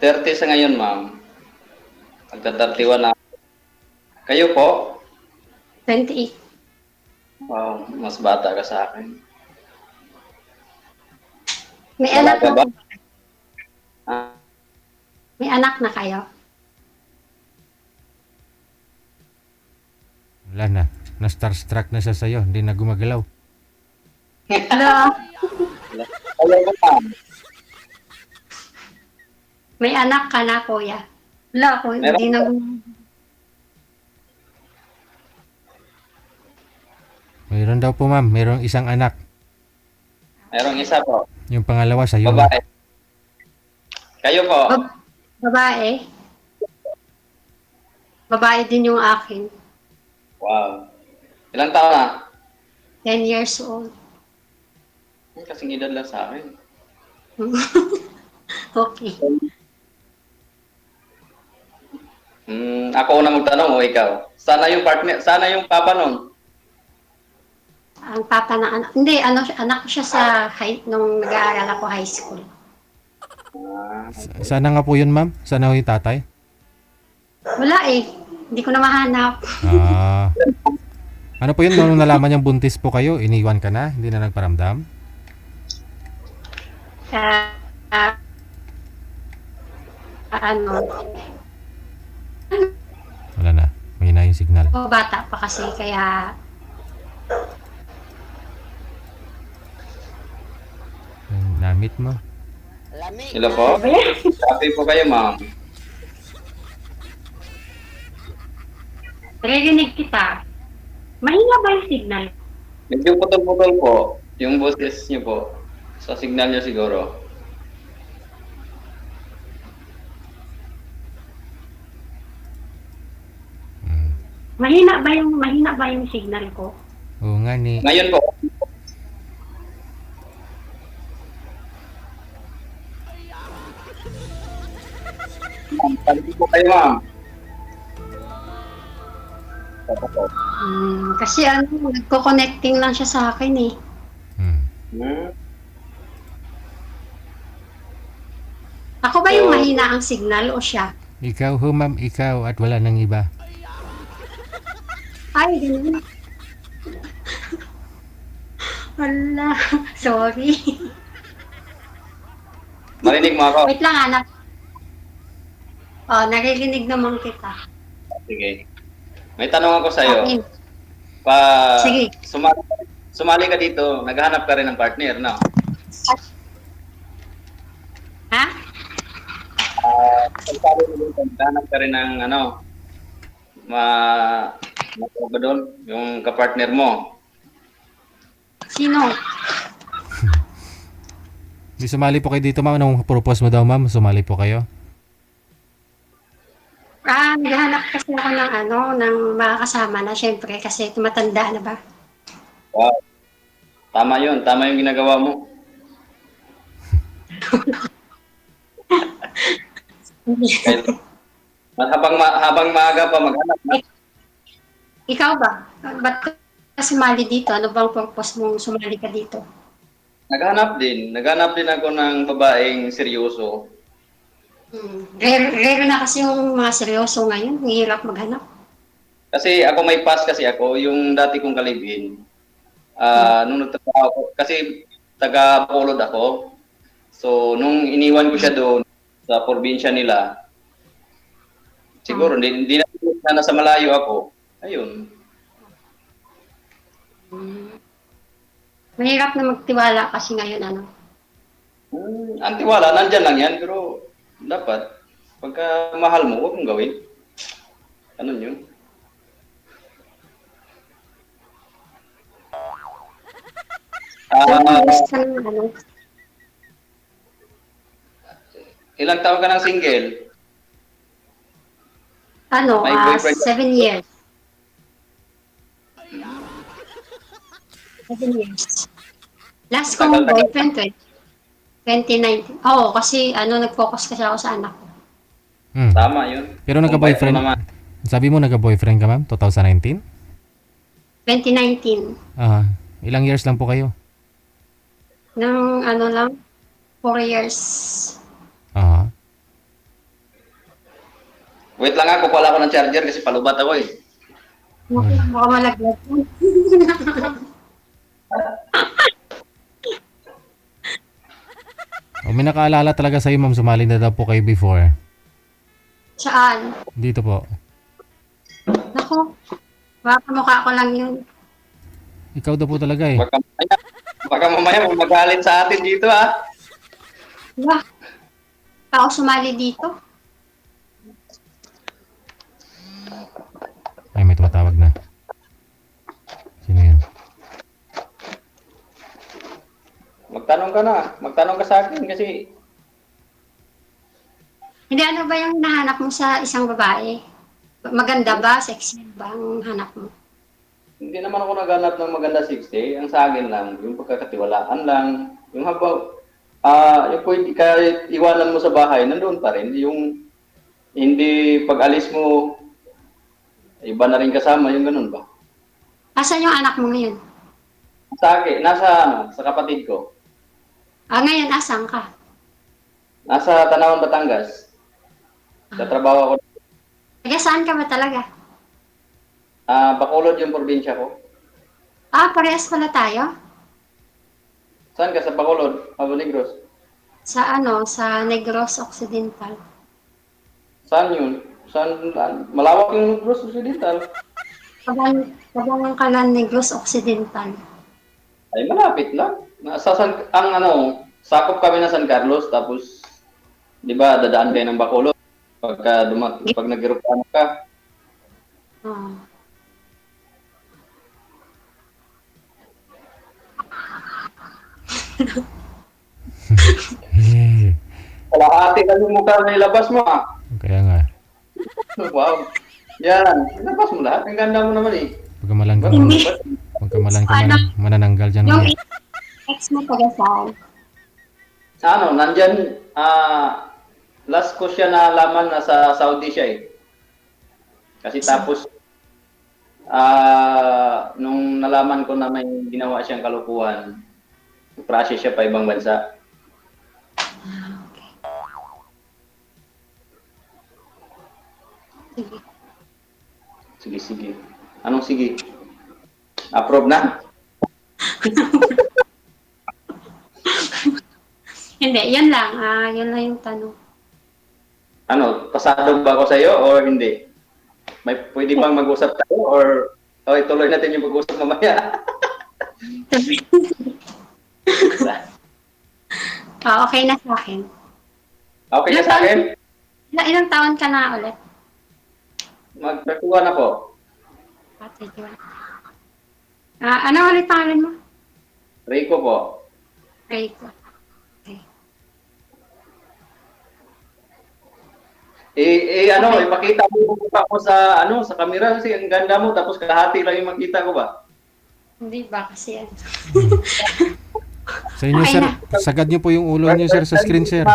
30 sa ngayon, ma'am. Magta-31 na. Kayo po? 28. Wow, mas bata ka sa akin. May anak Dalaga na ba? po. Ah, May anak na kayo? Wala na. Na-starstruck na siya sa'yo. Hindi na gumagalaw. Hello? Kayo po, ma'am. May anak ka na, kuya. Wala ko, Meron hindi na... Mayroon daw po ma'am. Mayroong isang anak. Merong isa po. Yung pangalawa sa'yo. Babae. Kayo po? Babae. Babae din yung akin. Wow. Ilang taon na? 10 years old. Kasing edad lang sa akin. Okay. Ako una magtanong o ikaw? Sana yung partner, sana yung papa nun. Ang papa ng anak. Hindi, anak ko siya sa nung nag-aaral ako high school. Sana nga po yun ma'am. Sana ho yung tatay. Wala eh. Hindi ko na mahanap. Ano po yun? Nung nalaman niyang buntis po kayo, iniwan ka na? Hindi na nagparamdam? Ah, ah, ano, Wala na. Mahina yung signal. bata pa kasi kaya Yung namit mo. Hello po? Happy po kayo, ma'am. naririnig kita. Mahina ba yung signal? Medyo putol-putol po. Yung boses niyo po. Sa signal niyo siguro. Mahina ba yung signal ko? Oo nga ni. Ngayon po. Happy po kayo, ma'am. Kasi nagko-connecting lang siya sa akin eh. Hmm. Ako ba yung mahina ang signal o siya? Ikaw ho ma'am, ikaw at wala nang iba. Ay, ganun. Wala. Sorry. Marinig mo ako? Wait lang, anak. Naririnig naman kita. Sige. May tanong ako sa'yo. Okay. Sige. Sumali ka dito, naghahanap ka rin ng partner, no? Ha? Pagsabi mo dito, naghahanap ka rin ng ba doon? Yung kapartner mo. Sino? Di sumali po kayo dito ma'am. Anong propose mo daw ma'am? Sumali po kayo? Naghahanap kasi ako ng mga kasama na syempre kasi tumatanda na ba? Wow. Tama yun. Tama yung ginagawa mo. Habang maaga pa maghanap na. Ikaw ba? Ba't ka sumali dito? Ano bang purpose mong sumali ka dito? Naghanap din. Naghanap din ako ng babaeng seryoso. Rare na kasi yung mga seryoso ngayon. Hirap maghanap. Kasi ako may pass kasi ako. Yung dati kong kalibin. Nung nagtrabaho ako. Kasi taga-Bacolod ako. So, nung iniwan ko siya doon sa probinsya nila, siguro, hindi na nasa malayo ako. Ayun. Mahirap na magtiwala kasi ngayon Ang tiwala, nandyan lang yan, pero dapat, pagka mahal mo, huwag mong gawin. Ano yun? Ilang taon ka ng single? May boyfriend? 7 years. 7 years. Last kong boyfriend, 2019. Oo, kasi nag-focus kasi ako sa anak ko. Tama yun. Pero nagka-boyfriend. Sabi mo nagka-boyfriend ka ma'am? 2019? 2019. Ilang years lang po kayo? Nang 4 years. Wait lang ako, kukuha ako ng charger kasi palubat ako eh. Baka malaglag. O may nakaalala talaga sa'yo, ma'am, sumali na daw po kayo before. Saan? Dito po. Nako, baka mukha ko lang yun. Ikaw daw po talaga eh. Baka mamaya magalit sa atin dito ha. Diba? Ako sumali dito. Ay, may tumatawag na. Sino yun? Magtanong ka sa akin kasi Hindi, ano ba yung nahanap mo sa isang babae? Maganda ba? Sexy ba ang hanap mo? hindi naman ako naghanap ng maganda 60. Ang sa akin lang, yung pagkakatiwalaan lang. Yung habang, yung pwede kahit iwanan mo sa bahay, nandoon pa rin. Yung hindi pag-alis mo, iba na rin kasama, yung ganun ba? Asan yung anak mo ngayon? Sa akin, sa kapatid ko. Ngayon, asan ka? Nasa Tanawan, Batangas. Sa trabaho ako. Taga saan ka ba talaga? Bacolod yung probinsya ko. Parehas pala tayo. Saan ka? Sa Bacolod, Abo Negros. Sa sa Negros Occidental. Saan yun? Malawak yung Negros Occidental. Kabang Kalan Negros Occidental. Ay, malapit lang. Sakop kami na San Carlos, tapos, di ba, dadaan kayo ng Bacolod. Pag nag-aeroplano ka, Oh. kalahati lang yung mukha na ilabas mo Kaya nga. Wow. Yan, ilabas mo lahat. Ang ganda mo naman eh. Pagkamalan ka Hindi. Pagkamalan ka Ano? manananggal dyan. Yung Mamaya. ex mo taga saan? Nandyan, last ko siya nalaman na sa Saudi siya eh. Kasi tapos, nung nalaman ko na may ginawa siyang kalukuhan, process siya pa ibang bansa. Sige. Sige. Anong sige? Approve na? Hindi, yan lang. Yun lang yung tanong. Pasado ba ako sa'yo or hindi? Pwede bang mag-usap tayo or ituloy natin yung pag-usap mamaya? Okay na sa akin. Okay na sa akin? Ilang taon ka na ulit? Magkakuha na po. Ate Joan. Ano ulit pangalan mo? Rico po. Rico. Okay. Ipakita mo yung mukha ko sa camera kasi ang ganda mo tapos kalahati lang yung makita ko ba? Hindi ba kasi yan? Sa inyo, Okay sir, na. sagad niyo po yung ulo niyo, sir, sa screen, sir.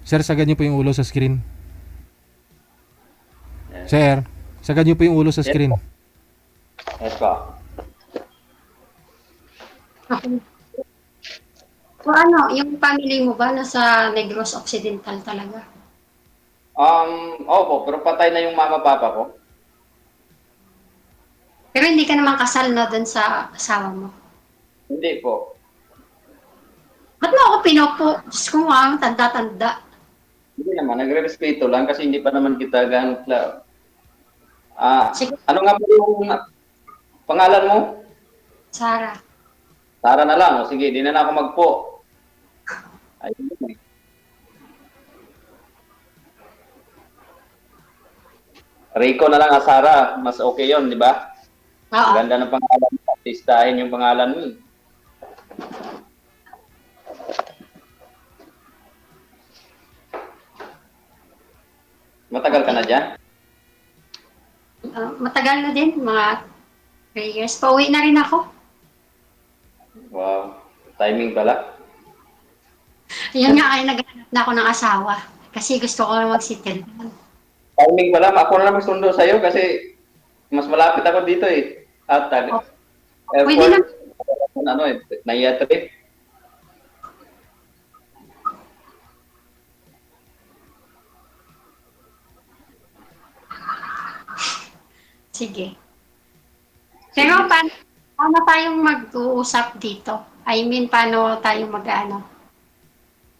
Sir, sagad niyo po yung ulo sa screen. Sir, sagad niyo po yung ulo sa screen. Yes po. Okay. Yung family mo ba nasa Negros Occidental talaga? Opo, pero patay na yung mama papa ko. Pero hindi ka naman kasal na dun sa asawa mo. Hindi po. Ba't mo ako pinopo? Diyos ko nga, tanda-tanda. Hindi naman, nagre-respeto lang kasi hindi pa naman kita ganun Sige. ano nga po yung pangalan mo? Sarah. Tara na lang. O sige, di na ako magpo. Ayun eh. Rico na lang Sara. Mas okay yon, di ba? Oo. Ganda ng pangalan mo. Artistahin yung pangalan mo eh. Matagal ka na dyan? Matagal na din, mga 3 years. Pauwi na rin ako. Wow. Timing pala. Yun nga, ay naghanap na ako ng asawa. Kasi gusto ko na mag-settle down. Timing pala. Ako na lang magsundo sa'yo kasi mas malapit ako dito eh. At Pwede na. Naiya trip. Sige. Pero paano tayong mag-uusap dito? I mean, paano tayong mag-ano?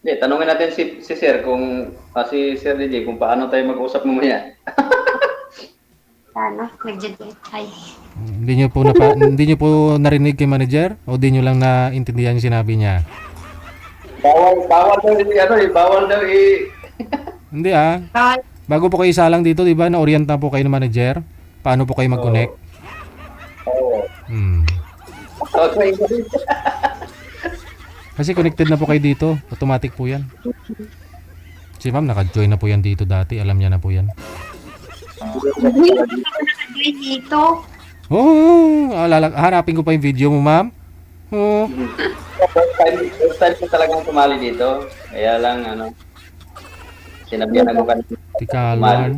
Hindi, tanungin natin si Sir kung si Sir DJ kung paano tayo mag-usap mamaya. Paano? Nag-debate. Ay. Hindi niyo po narinig kay manager o di niyo lang naintindihan yung sinabi niya? Bawal daw bawal daw Hindi ah. Bawal. Bago po kayo isalang dito, di ba, na-orient na po kayo ng manager? Paano po kayo mag-connect? Oo. Okay. Kasi connected na po kayo dito. Automatic po yan. Si ma'am, naka-join na po yan dito dati. Alam niya na po yan. Hindi ako naka-join dito. Hanapin ko pa yung video mo, ma'am. Oh. First time ko talagang tumali dito. Kaya lang, sinabihan ako kanina. Tikalon.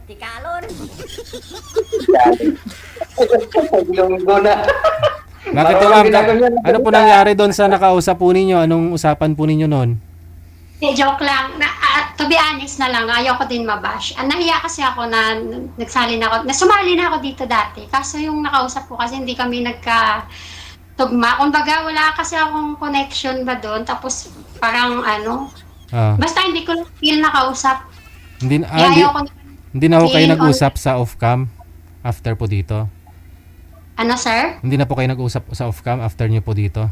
Tikalon. Lunggo na. Bakit po, ma'am? Ano po nangyari doon sa nakausap po ninyo? Anong usapan po ninyo noon? Joke lang. To be honest na lang, ayaw ko din mabash. Nahiya kasi ako na sumali na ako dito dati. Kaso yung nakausap ko kasi hindi kami nagka-tugma. Kumbaga, wala kasi akong connection ba doon. Tapos parang basta hindi ko feel nakausap. Hindi na ho kayo nag-usap sa off-cam after po dito? Ano, sir? Hindi na po kayo nag-usap sa off-cam after nyo po dito?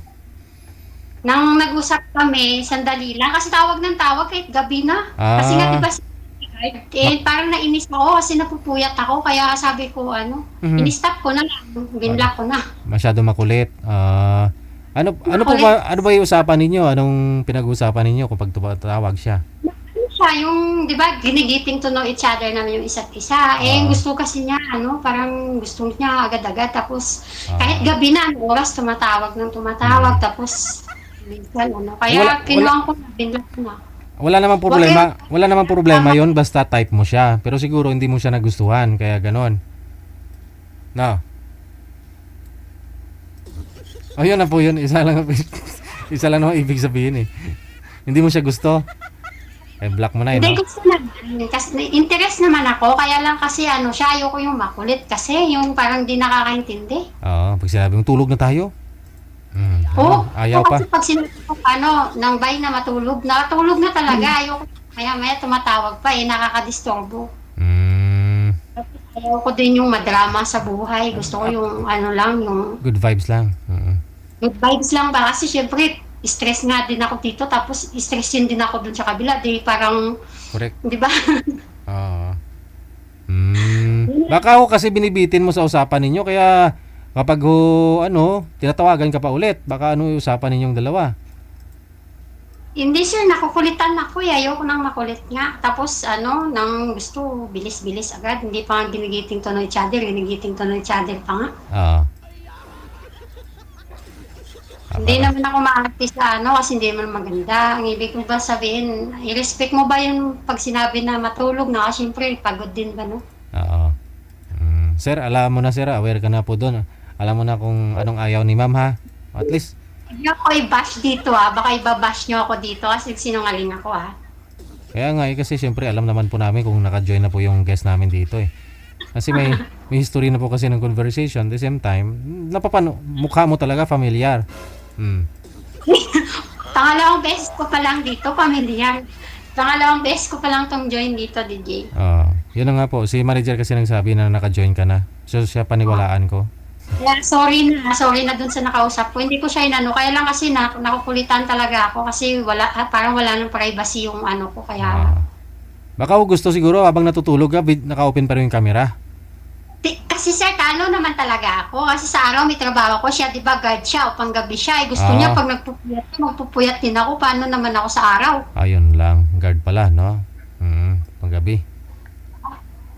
Nang nag-usap kami, sandali lang. Kasi tawag ng tawag kahit gabi na. Kasi nga, diba, parang nainis ako kasi napupuyat ako. Kaya sabi ko, in-stop ko na lang. Binlock ko na. Masyado makulit. Ano ba yung usapan ninyo? Anong pinag-uusapan ninyo kapag tawag siya? Yung, di ba, ginigiting to know each other naman yung isa't isa. Gusto kasi niya, parang gusto niya agad-agad. Tapos, kahit gabi na, oras tumatawag. Tapos, minsan, Kaya, kinuha ko na, binlock ko na. Wala namang problema yon basta type mo siya. Pero siguro hindi mo siya nagustuhan, kaya ganon. No. Ayun na po yun, isa lang ang ibig sabihin eh. Hindi mo siya gusto. Block mo na yun. Hindi, gusto na. Kasi interest naman ako, kaya lang kasi siya, ayoko yung makulit. Kasi yung parang di nakakaintindi. Oo, pag sinabi mong tulog na tayo. Ayaw pa. Kasi pag sinabi ko, nang bay na matulog na talaga. Ayoko, maya tumatawag pa nakakadisturbo. Ayoko din yung madrama sa buhay. Gusto ko yung yung good vibes lang. good vibes lang ba? Kasi syempre, stress nga din ako dito, tapos stressin din ako dun sa kabila. Parang, correct. Di ba? Oo. Baka kasi binibitin mo sa usapan ninyo, kaya kapag tinatawagan ka pa ulit, baka yung usapan ninyong dalawa? Hindi sir, nakukulitan ako. Ayoko nang makulit nga. Tapos nang gusto, bilis-bilis agad. Hindi pa nga ginigiting to know each other. Ginigiting to know each other pa nga. Oo. Hindi naman ako maarte sa kasi hindi naman maganda. Ang ibig ko ba sabihin, i-respect mo ba yung pag sinabi na matulog na? Kasi syempre, pagod din ba, no? Oo. Sir, alam mo na sir, aware ka na po doon. Alam mo na kung anong ayaw ni ma'am ha? At least. Hindi ako i-bash dito baka ibabash nyo ako dito kasi sinungaling ako Kaya nga kasi syempre alam naman po namin kung naka-join na po yung guest namin dito Kasi may history na po kasi ng conversation. At the same time, mukha mo talaga familiar. Pangalawang beses ko pa lang dito, pamilyar. Pangalawang beses ko pa lang tong join dito, DJ. Yun na nga po. Si manager kasi nagsabi na naka-join ka na. So siya paniwalaan ko. Kaya sorry na dun sa nakausap ko. Hindi ko siya kaya lang kasi nakukulitan talaga ako kasi parang wala nang privacy yung ko. Kaya baka gusto siguro habang natutulog ka, naka-open pa rin yung camera. Kasi sir, naman talaga ako. Kasi sa araw may trabaho ko siya, di ba, guard siya o panggabi siya. Gusto niya pag magpupuyat din ako. Paano naman ako sa araw? Ayun lang, guard pala, no? Panggabi.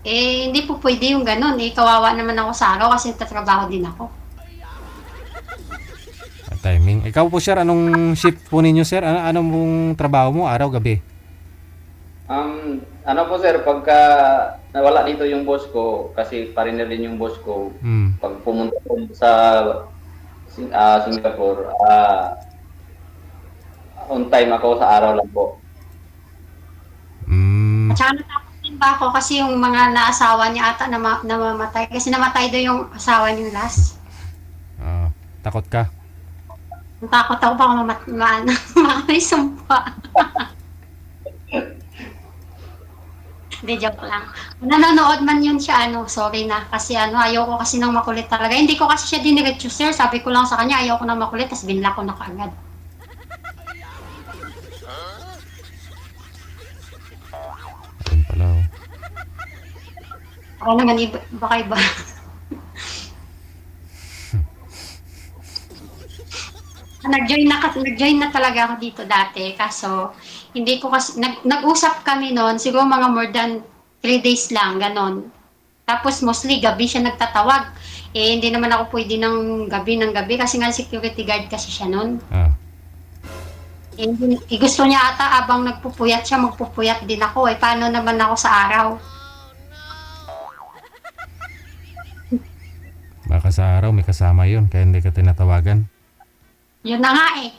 Hindi po pwede yung ganun. Kawawa naman ako sa araw kasi nagtatrabaho din ako. Timing. Ikaw po, sir, anong shift po ninyo, sir? Anong mong trabaho mo, araw, gabi? Po sir, pagka nawala dito yung boss ko, kasi foreigner din yung boss ko, pag pumunta po sa Singapore, on time ako sa araw lang po. At saka natapos din ba ako kasi yung mga naasawa niya ata namamatay. Kasi namatay daw yung asawa niya last. Ah, takot ka? Natakot ako baka may sumpa. Hindi, joke lang. Kung nanonood man yun siya, sorry na. Kasi ayoko kasi nang makulit talaga. Hindi ko kasi siya diniretso, sir. Sabi ko lang sa kanya, ayoko nang makulit, tapos binla ko na kaagad. Ayun pala, oh. Ako naman, baka iba. Nag-join na talaga ako dito dati. Kaso, hindi ko kasi, nag-usap kami noon, siguro mga more than 3 days lang, ganon. Tapos mostly gabi siya nagtatawag. Eh, hindi naman ako pwede ng gabi kasi nga security guard kasi siya noon. Ah, Gusto niya ata abang nagpupuyat siya, magpupuyat din ako. Eh, paano naman ako sa araw? baka sa araw may kasama yun, kaya hindi ka tinatawagan. Yun na nga eh.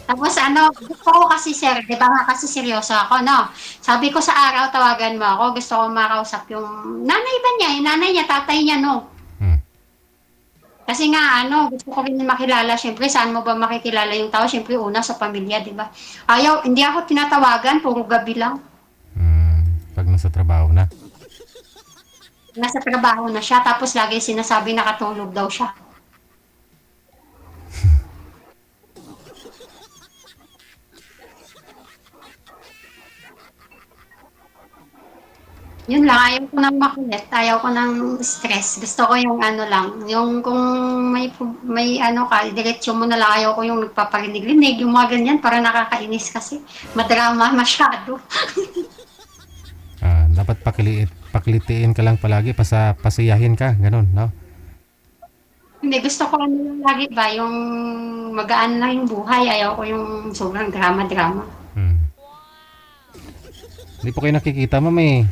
Tapos gusto ko kasi sir, di ba nga kasi seryoso ako, no? Sabi ko sa araw, tawagan mo ako, gusto ko makausap yung nanay ba niya, yung nanay niya, tatay niya, no? Hmm. Kasi nga, gusto ko rin makilala. Siyempre, saan mo ba makikilala yung tao? Siyempre, una sa pamilya, di ba? Hindi ako tinatawagan, puro gabi lang. Pag nasa trabaho na. Nasa trabaho na siya, tapos lagi sinasabi nakatulog daw siya. Yun lang, ayaw ko nang makulit, ayaw ko nang stress. Gusto ko yung lang, yung kung may ka, diretsyo mo na lang, ayaw ko yung nagpaparinig-rinig, yung mga ganyan, para nakakainis kasi. Madrama masyado. Ah, dapat pakilitiin ka lang palagi, pasiyahin ka, ganun, no? Hindi, gusto ko lang lagi ba, yung magaan lang yung buhay, ayaw ko yung sobrang drama-drama. Hmm. Hindi po kayo nakikita, ma'am eh.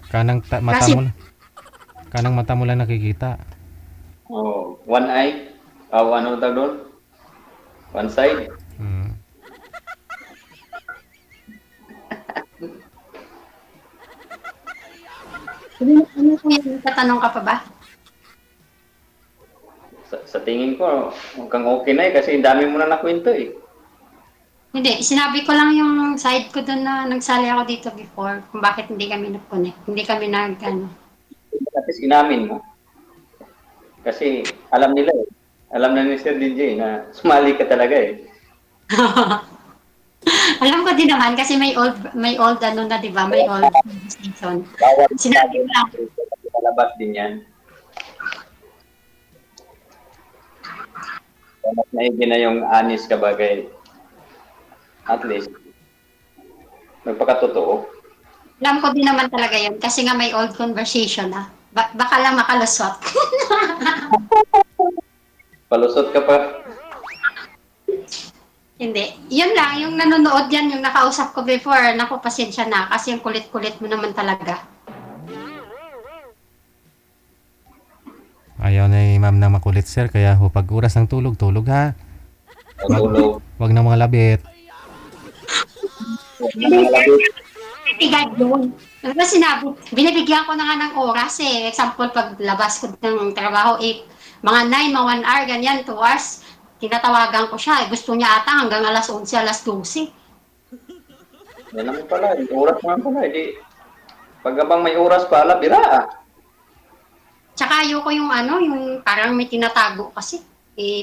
Mata Kasi, mo lang. Kanang mata mo lang nakikita. Oh, one eye. Ano tawag doon? One side. Hmm. ano po yung tatanong ka pa ba? Sa tingin ko, mukhang okay na kasi dami mo na nakwento eh. Hindi, sinabi ko lang yung side ko doon na nagsali ako dito before, kung bakit hindi kami nag-connect, hindi kami At least inamin mo. Kasi alam nila eh. Alam na ni Sir DJ na sumali ka talaga eh. Alam ko din naman kasi may old na 'di ba? May old season. Bawal Sinabi ko lang, palabas din yan. Mas maigi na yung anis ka bagay. At least, magpakatotoo. alam ko din naman talaga 'yun kasi nga may old conversation na. Baka lang makalusot. Palusot ka pa. Hindi. 'Yun lang, yung nanonood yan, yung nakausap ko before, naku, pasensya na kasi yung kulit-kulit mo naman talaga. Ayaw na ni ma'am na makulit, sir. Kaya pag oras ng tulog, tulog ha. Tulog. Wag na mga labit. Tigad yun. Ano sinabi? Binibigyan ko na nga ng oras eh. Example, pag labas ko ng trabaho, mga 9, mga 1 hour, ganyan, 2 hours. Tinatawagan ko siya. Gusto niya ata hanggang alas 11, alas 12. Yan naman pala. Oras naman pala. Hindi. Pag abang may oras pala, bira ah. Tsaka ayoko yung parang may tinatago kasi.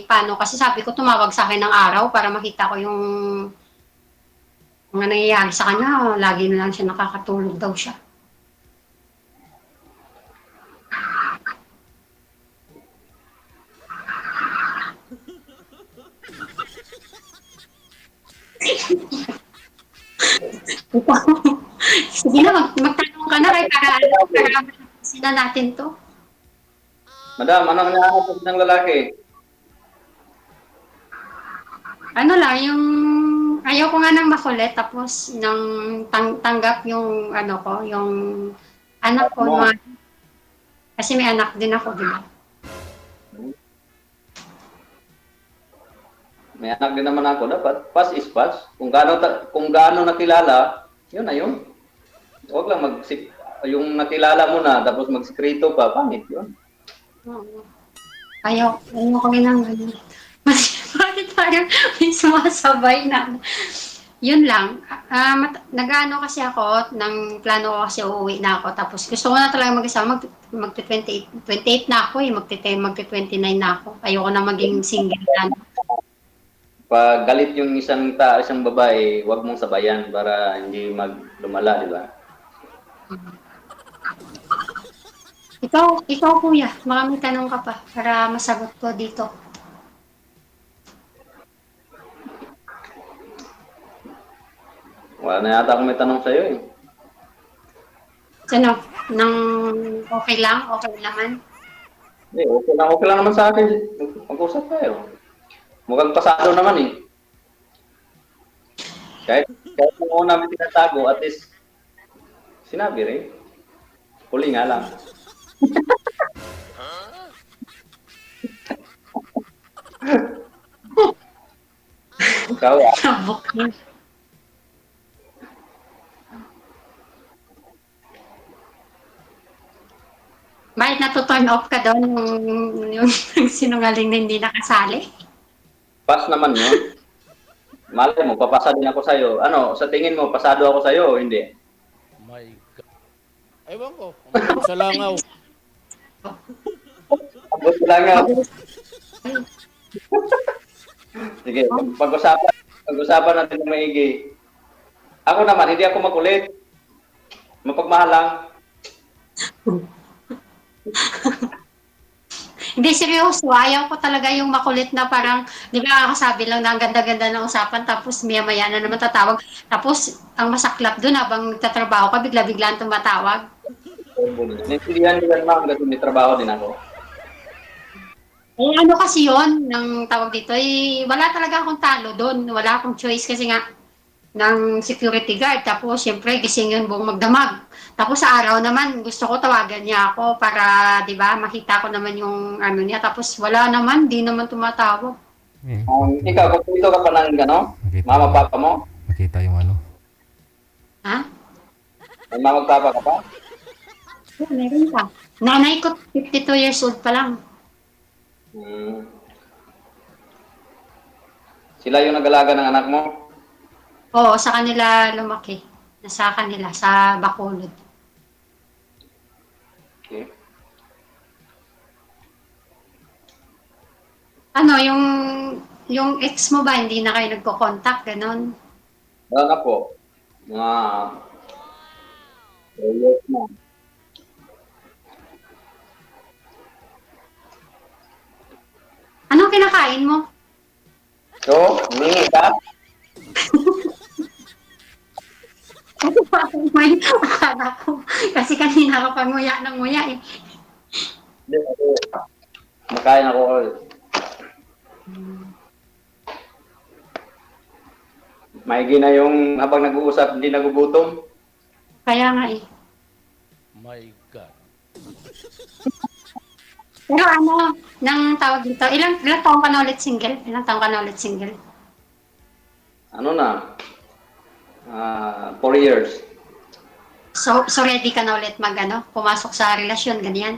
Paano? Kasi sabi ko, tumawag sa akin ng araw para makita ko yung mga nangyayari sa kanya. Lagi na lang siya nakakatulog daw siya. Sige na, magtanong ka na kay para sila natin to. Madam, ano ang hinahanap ng lalaki? Ano lang, yung ayaw ko nga nang makulit tapos nang tanggap yung yung anak ko, Mo. kasi may anak din ako, di ba? May anak din naman ako. Dapat, pass is pass. Kung gaano nakilala, yun na yun. Huwag lang yung nakilala mo na, tapos magsikreto pa, pangit yun. Oo. Ayaw ko rin ng ganun. Bakit parang may sumasabay na? Yun lang. Nag-ano kasi ako, ng plano ko kasi uuwi na ako. Tapos gusto ko na talaga mag-isa. Magti-28 28 na ako eh. Magti-29 na ako. Ayoko na maging single na. Pag galit yung isang babae, huwag mong sabayan para hindi lumala, di ba? Ikaw kuya, maraming tanong ka pa para masagot ko dito. Wala na yata akong may tanong sa'yo eh. Ano, nang okay lang? Okay naman? Hindi, okay lang naman sa akin. Mag-usap tayo. Mukhang pasado naman eh. Kahit kung namin tinatago, at least sinabi rin. Huli nga lang. Ikaw ah. Sabok yun. Bakit natuturn off ka doon yung sinungaling na hindi nakasali? Pass naman yun. Malay mo, papasa din ako sa'yo. Ano, sa tingin mo, pasado ako sa'yo o hindi? My God. Ewan ko. Sa langaw. Abot lang nga. Sige, pag-usapan natin ng maigi. Ako naman, hindi ako makulit. Mapagmahal lang. Hindi, seryoso. Ayaw ko talaga yung makulit na parang, di ba kakasabi lang na ang ganda-ganda ng usapan, tapos maya-maya na naman tatawag. Tapos, ang masaklap doon, habang nagtatrabaho ka, bigla-biglaan tumatawag. Naintindihan nila naman kasi may trabaho din ako. Eh, ano kasi yon ng tawag dito, eh, wala talaga akong talo doon. Wala akong choice kasi nga, ng security guard. Tapos, siyempre, gising yun buong magdamag. Tapos, sa araw naman, gusto ko tawagan niya ako para, di ba, makita ko naman yung ano niya. Tapos, wala naman, di naman tumatawag. Eh, Ikaw, kung dito ka pa ng ano, makita, mama, papa mo, makita yung ano. Ha? may mama, papa ka pa, Oh, meron pa. Nanay ko, 52 years old pa lang. Sila yung nag-alaga ng anak mo. Oo, sa kanila lumaki. Nasa kanila, sa Bacolod. Okay. Ano, yung ex mo ba, hindi na kayo nagko-contact, ganon? Wala na po. Mga 4 years na. Anong kinakain mo? So, humingi ka? Kasi parang may akala ko. Kasi kanina ka pa nguya ng nguya eh. Hindi, ako. Makain ako. Maigi na yung habang nag-uusap, hindi nagugutom. Kaya nga eh. My God. Pero ano, nang tawag dito, ilang taong ka na ulit single? Ilang taong ka na ulit single? Ano na? 4 years. So ready ka na ulit pumasok sa relasyon, ganyan?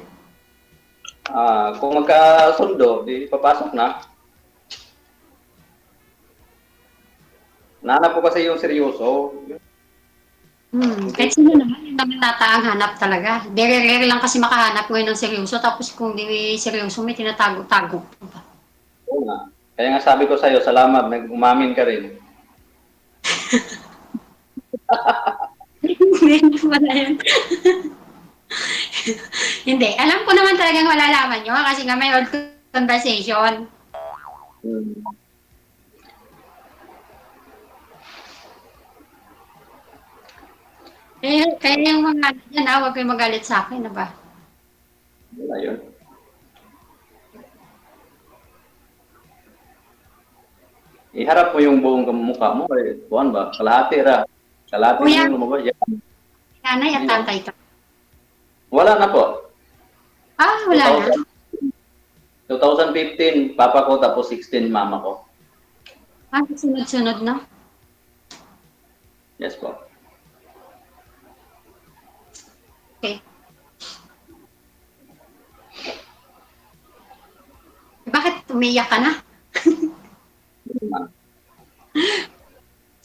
Kung magkasundo, di papasok na. Nahanap ko kasi yung seryoso. Kahit sino naman, yung naman ang hanap talaga. Very rare lang kasi makahanap ngayon ng seryoso, tapos kung di seryoso, may tinatago-tago. Oo nga. Kaya nga sabi ko sa'yo, salamat, nag-umamin ka rin. Hindi wala yun. Hindi. Alam ko naman talagang malalaman nyo kasi nga may old conversation. Kaya yung mga ano dyan, huwag kayong magalit sa akin, na ba? Wala yun. Iharap mo yung buong mukha mo. Buwan ba? Kalahati ra. Kalahati Kuya. na yung lumabas. Nanay at tatay ka. Wala na po. Wala na. 2015, papa ko, tapos 16, mama ko. Sunod-sunod na. Yes po. Okay. Bakit umiyak ka na?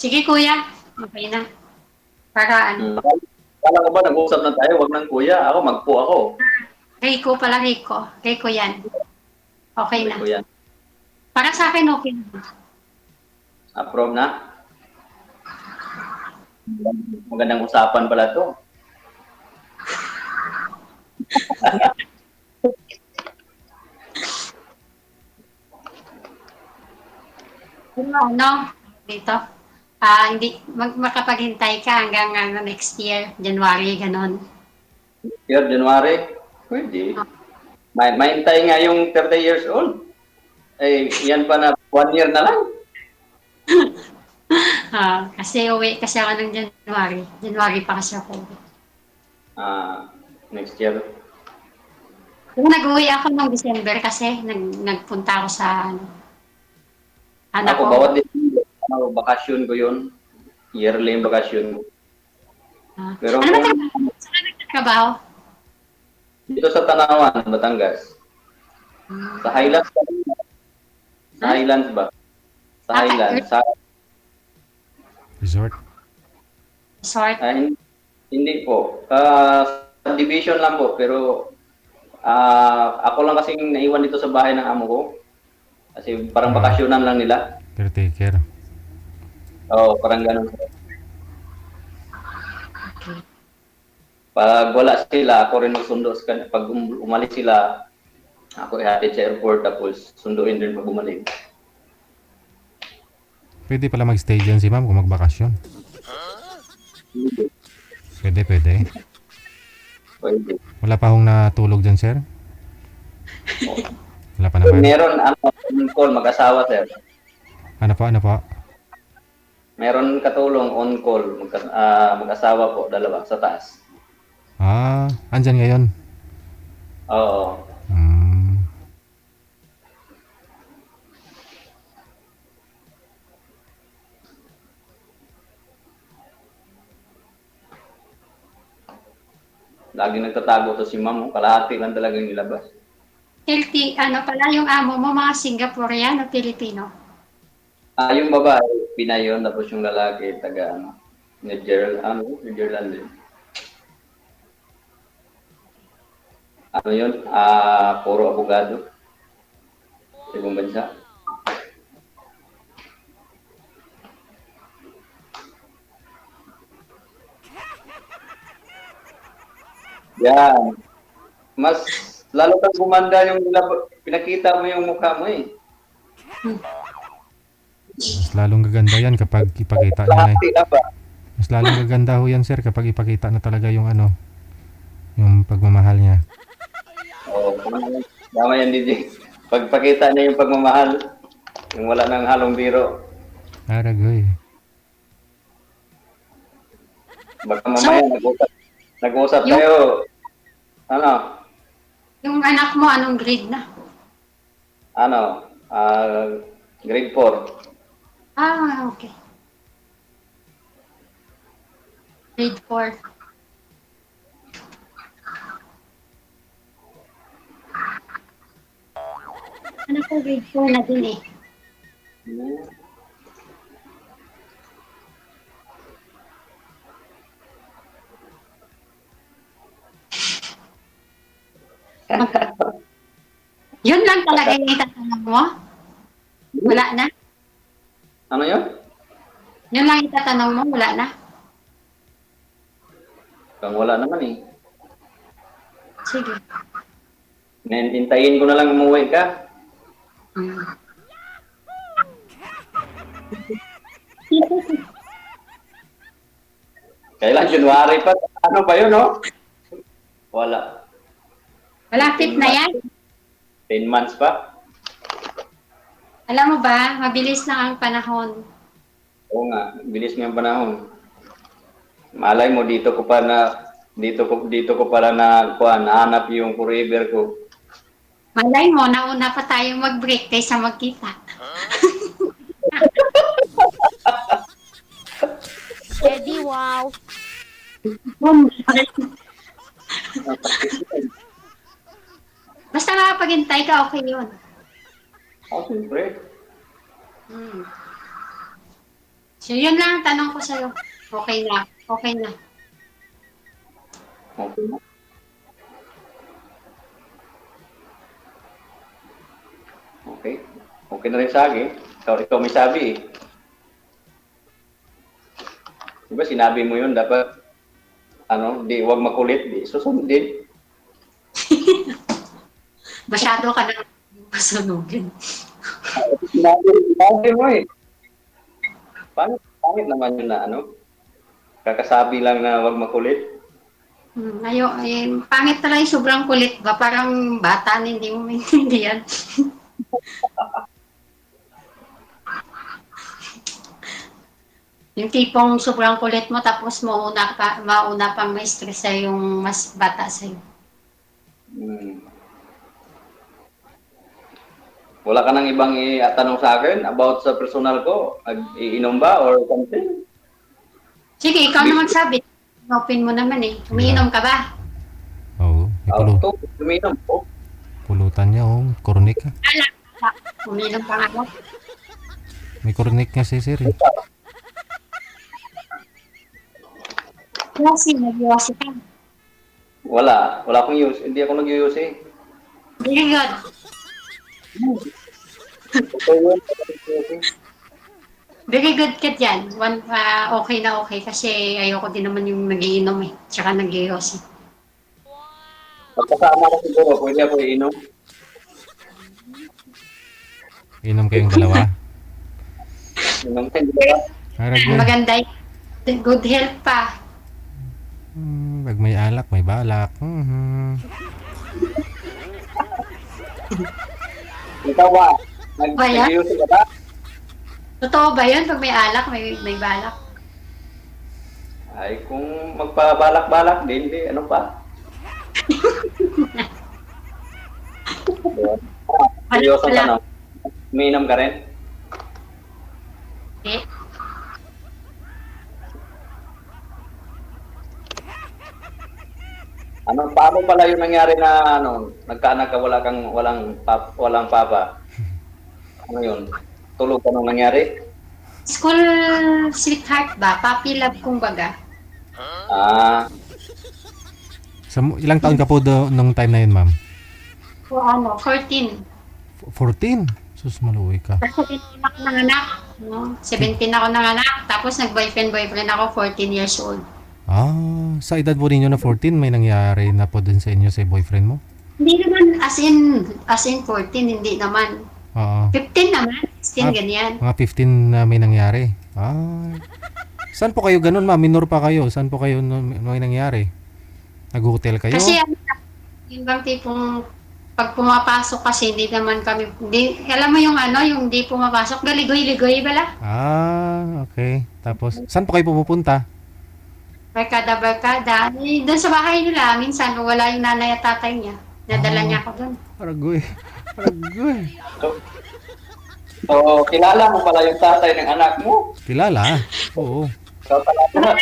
Sige kuya, okay na. Para ano? Kala ko ba nag-usap na tayo? Wag nang kuya. Ako, magpo ako. Rico pala, Rico. Rico yan. Okay na. Kuya. Para sa akin, okay na. Approve na? Magandang usapan pala to. Ano? Dito. Hindi, makapaghintay ka hanggang next year, January, ganon. Year, January? Pwede. Mahintay nga yung 30 years old. Eh, yan pa na 1 year na lang. Kasi uwi kasi ako ng January. January pa kasi ako. Next year. Kung nag-uwi ako ng December kasi nagpunta ako sa anak Ako, ko. bawat din. Bakasyon ko yun. Yearly yung bakasyon ko. Pero Ano ba saan ka nagtatrabaho? dito sa Tanawan, Batangas. Sa Highlands ba? Sa Highlands ba? Sa Highlands. Sa, Resort. Resort? hindi po. Division lang po. Pero ako lang kasing naiwan dito sa bahay ng amo ko. Kasi parang bakasyonan lang nila. Caretaker. Oo, parang ganun. Okay. Pag wala sila, ako rin magsundo. Pag umalis sila, ako ihatid sa airport tapos sunduin din pag bumalik. Pwede pala mag-stay dyan si ma'am kung magbakasyon. Pwede. Pwede. Wala pa akong natulog dyan, sir? Wala pa naman. Meron on call mag-asawa, sir. Ano po? Meron katulong on call mag-asawa po, dalawa sa taas. Andyan ngayon. Oo. Lagi nagtatago to si ma'am, kalahati lang talagang nilabas. Healthy, ano pala yung amo mo, mga Singaporean o Pilipino? Yung babae, Pinay yun, tapos yung lalaki, taga New Jersey din. Ano yun? Puro abogado. Sa ibang bansa. Yan. Mas lalo kang gumanda yung pinakita mo yung mukha mo eh. Mas lalong gaganda yan kapag ipakita niya na. Lahati na ba? Mas lalong gaganda ho yan, sir, kapag ipakita na talaga yung yung pagmamahal niya. Oo. Tama yan, DJ. Pagpakita niya yung pagmamahal, yung wala nang halong biro. Aragoy. Baka mamaya nag-usap tayo. Ano? Yung anak mo, anong grade na? Grade 4. Okay. Grade 4. Anak ko, grade 4 na din eh. Yun lang talaga yung itatanong mo? Wala na? Ano yun? Yun lang itatanong mo? Wala na? Kung wala naman eh. Sige. Hintayin ko na lang umuwi ka. Kailan? January pa? Ano ba yun, no? Wala. Malapit na yan. 10 months pa? Alam mo ba, mabilis na ang panahon. Oo nga, bilis nga yung panahon. Malay mo, dito ko pala nahanap yung forever ko. Malay mo, nauna pa tayo mag-break kaysa magkita. Eddie, wow. Basta makapaghintay ka, okay yun. Siyempre. Hmm. So, yun lang ang tanong ko sa'yo. Okay na. Okay na. Okay na. Okay. Okay na rin sa akin. Ikaw may sabi eh. Diba sinabi mo yun, dapat di wag makulit, di susunod din. Masyado ka na masunugin. Sinabi mo eh. Pangit naman yun na kakasabi lang na wag makulit. Pangit talaga yung sobrang kulit ba? Parang bata na hindi mo maintindihan. Yung tipong sobrang kulit mo tapos mauna pang ma-stress sa yung mas bata sa'yo. Wala ka nang ibang itanong sa akin about sa personal ko? Iinom ba or something? Sige, ikaw na magsabi. Open mo naman eh. Umiinom ka ba? Oo, Umiinom po. pulutan niya, kornik ka. Umiinom ka nga ba? May kornik nga si sir eh. Kasi nag-iwasi ka. Wala akong use. Hindi ako nag-use eh. Very good. Very good ka dyan. Okay na okay kasi ayoko din naman yung nagiinom eh. Tsaka nag-iwasi. Pagkasama ko siguro, pwede ako iinom. Inom kayong dalawa. Inom ka, hindi ba? Aragoy. Maganda yun. Good health pa. Pag may alak, may balak. Ikaw ba? Bayan? Nag-use ka ba? Totoo ba yun? Pag may alak, may balak. Ay, kung magpabalak-balak din, ano pa? Seryoso ka na. Umiinom ka rin? Eh, Paano pala yung nangyari na nagkaanak ka walang papa? Ano yun? Tulog ka nung nangyari? school sweetheart ba? Puppy love kumbaga. Ilang taon ka po nung time na yun, ma'am? O 14. 14? Sus, maluwi ka. Kasi 17 ako nanganak. No? 17 ako nanganak. Tapos nag-boyfriend ako 14 years old. Sa edad po ninyo na 14, may nangyari na po din sa inyo sa boyfriend mo? Hindi naman as in 14, hindi naman. Oo. 15 naman. 16 ganyan. Mga 15 na may nangyari. Saan po kayo ganun, ma'am? Minor pa kayo. Saan po kayo may nangyari? Nag-hotel kayo? Kasi yun bang tipong pag pumapasok kasi hindi naman kami, alam mo yung yung hindi pumapasok, galigoy-ligoy bala. Okay. Tapos, saan po kayo pupunta? Barkada. Doon sa bahay nila, minsan wala yung nanay at tatay niya. Nadala niya ako doon. Aragoy. So, kilala mo pala yung tatay ng anak mo? Kilala? Oo. Ikaw talaga.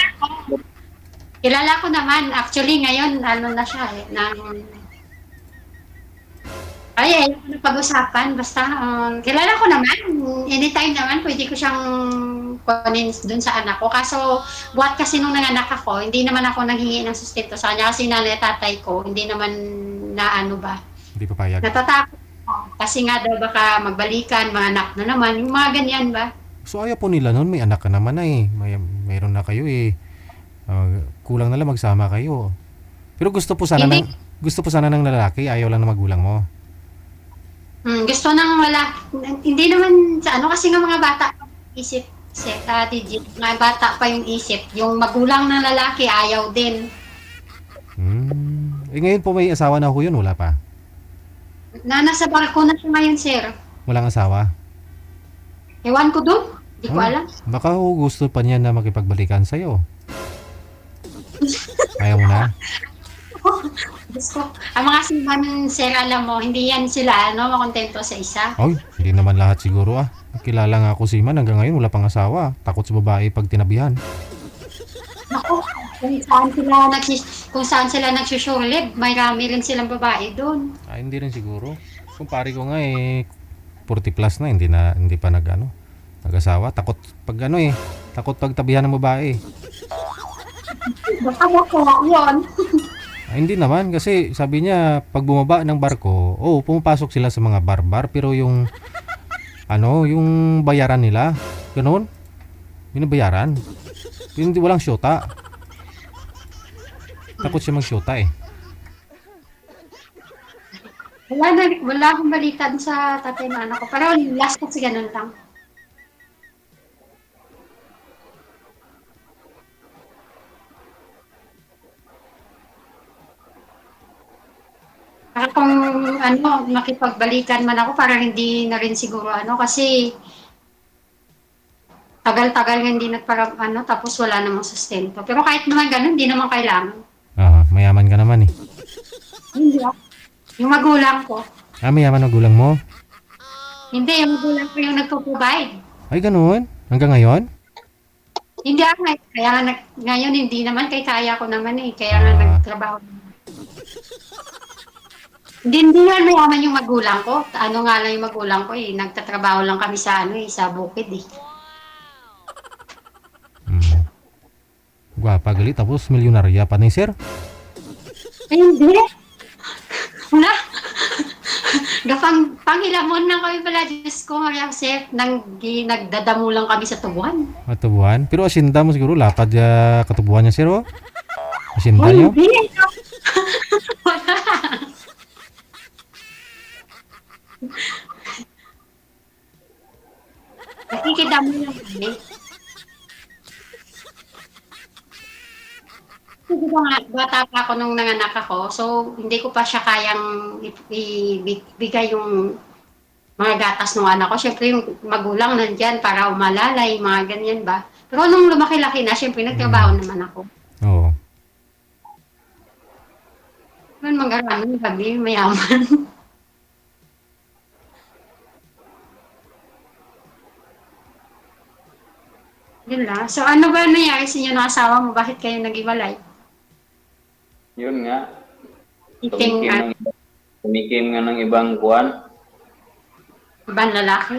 Kilala ko naman. Actually, ngayon, na siya eh. Ayoko na pag-usapan. Basta, kilala ko naman. Anytime naman, pwede ko siyang kunin dun sa anak ko. Kaso, buhat kasi nung nanganak ako, hindi naman ako nanghingi ng sustento sa kanya. Kasi nanay at tatay ko, hindi naman Hindi papayag. natatakot ako. Kasi nga daw baka magbalikan, mga anak na naman. Yung mga ganyan ba? So, ayaw po nila noon. May anak ka naman na eh. Mayroon na kayo eh. Kulang na lang magsama kayo. Pero gusto po sana ng lalaki. Ayaw lang ng magulang mo. Gusto nang wala. Hindi naman sa kasi nga mga bata isip digit. Mga bata pa yung isip. Yung magulang ng lalaki ayaw din. Ngayon po may asawa na ho yun. Wala pa. Nasa barko na siya ngayon, sir. Walang asawa. Ewan ko doon. Hindi ko alam. Baka ho gusto pa niya na makipagbalikan sa'yo. Ayaw mo na? Gusto. Ang mga simbahan, sir, alam mo, hindi yan sila, makontento sa isa. Ay, hindi naman lahat siguro Kilala nga ako si Man hanggang ngayon wala pang asawa. Takot sa babae pag tinabihan. Naku, kung saan sila kung saan sila nagsusurlib, may rami rin silang babae doon. Hindi rin siguro. Kung pare ko nga 40 plus na, hindi pa nag-asawa. Takot pag takot pagtabihan ng babae. Baka mo ko yun. Hindi naman kasi sabi niya pag bumaba ng barko, pumapasok sila sa mga bar-bar pero yung yung bayaran nila, ganoon. Binabayaran. Hindi walang syota. Takot siya mag-syota Wala akong balita dun sa tatay na anak ko. Pero last kasi ganun lang. Para kung makipagbalikan man ako, parang hindi na rin siguro kasi tagal-tagal nga hindi nagparang tapos wala namang sustento. Pero kahit naman ganun, hindi naman kailangan. Mayaman ka naman Hindi ako. Yung magulang ko. Mayaman ang gulang mo? Hindi, yung magulang ko yung nagpo-provide. Ay, ganoon? Hanggang ngayon? Hindi ako kaya nga ngayon hindi naman, kaya ko naman kaya nga nagtrabaho. Hindi nga mayaman yung magulang ko. Ano nga lang yung magulang ko nagtatrabaho lang kami sa sa bukid Gwapa gali, tapos milyonarya pa ni sir? Ay, hindi. Wala. Pangilamon na kami pala, Diyos ko, Maria Joseph, nagdadamo lang kami sa tubuan. Katubuan? Pero asinda mo siguro, lapad katubuan niya sir, Asinda Ay, niyo? hindi. Wala. Nakikidamo lang kami. Hindi ko nga, bata pa ako nung nanganak ako, so hindi ko pa siya kayang ibigay yung mga gatas ng anak ko. Siyempre yung magulang nandyan para umalalay, mga ganyan ba. Pero nung lumaki-laki na, siyempre nagtrabaho naman ako. Oo. Yun, mag-araman kami, mayaman. Yun lang. So ano ba nangyari sa inyo ng asawa mo? Bakit kayo nag-iwalay? Yun nga. Iting Tumikim nga ng ibang kuwan. ibang lalaki.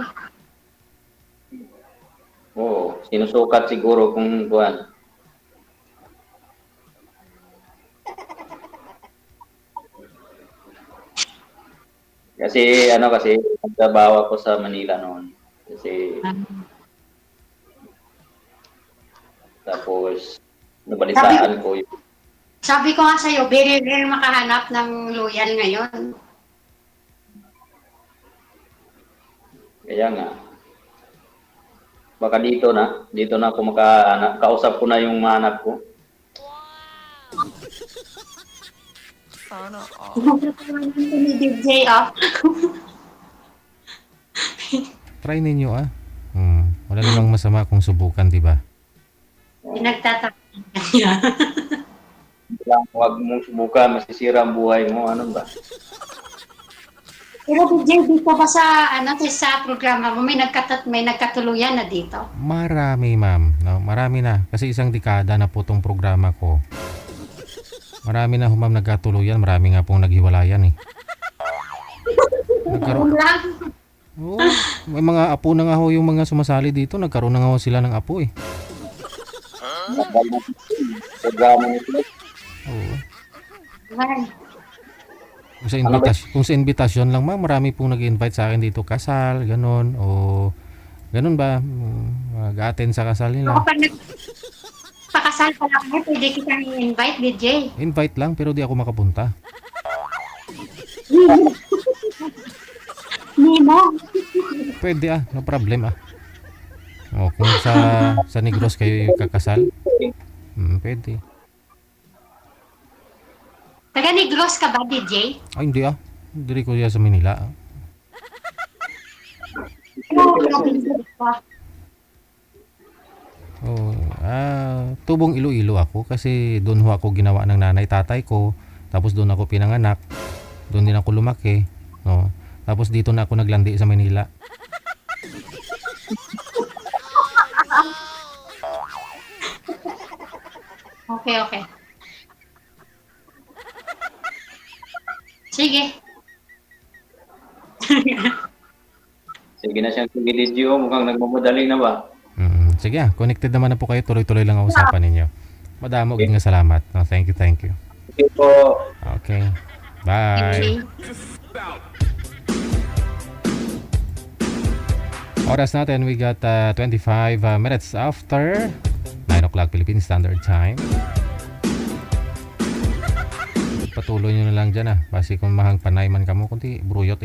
Oo, sinusukat siguro kung kuwan. Kasi nagtrabaho ako sa Manila noon. Kasi tapos nabalitaan ko yung Sabi ko nga sa'yo, very rare makahanap ng loyal ngayon. kaya nga. Baka dito na ako kausap ko na yung mga anak ko. Sana all. Nagkatawanan ko ni DJ Try ninyo wala namang masama kung subukan, di ba? Pinagtatawanan niya. Huwag mong subukan, masisira ang buhay mo. Ano ba? Pero DJ, dito ba sa programa mo, may nagkatuluyan na dito? Marami, ma'am. No, marami na. Kasi isang dekada na po tong programa ko. Marami na ma'am nagkatuluyan. Marami nga pong naghiwalayan Nagkaroon. May mga apo na nga ho yung mga sumasali dito. Nagkaroon na nga ho sila ng apo Programa nito. Oo. Ay, Kung sa invitasyon lang ma'am, marami pong nag-invite sa akin dito, kasal, ganon, o ganon ba, mag-attend sa kasal nila. ako pag nagpakasal pa lang pwede kitang i-invite, DJ. Invite lang, pero di ako makapunta. Nemo. Pwede no problem kung sa Negros kayo kakasal, pwede. Taga Negros ka ba, DJ? Hindi Diri ko sa Manila. Tubong Iloilo ako kasi doon ho ako ginawa ng nanay tatay ko. Tapos doon ako pinanganak. Doon din ako lumaki, no. Tapos dito na ako naglandi sa Manila. Okay. Sige. Sige na siyang video, mukhang nagmamadali na ba? Sige, connected naman na po kayo. Tuloy-tuloy lang ang usapan ninyo. Madamo, Okay. nga salamat. No, thank you, thank you. Okay po. Okay. Bye. Okay. Oras natin, we got 25 minutes after 9 o'clock Philippine Standard Time. Patuloy nyo na lang dyan basi kung mahang panay man kamo, kunti bruyot,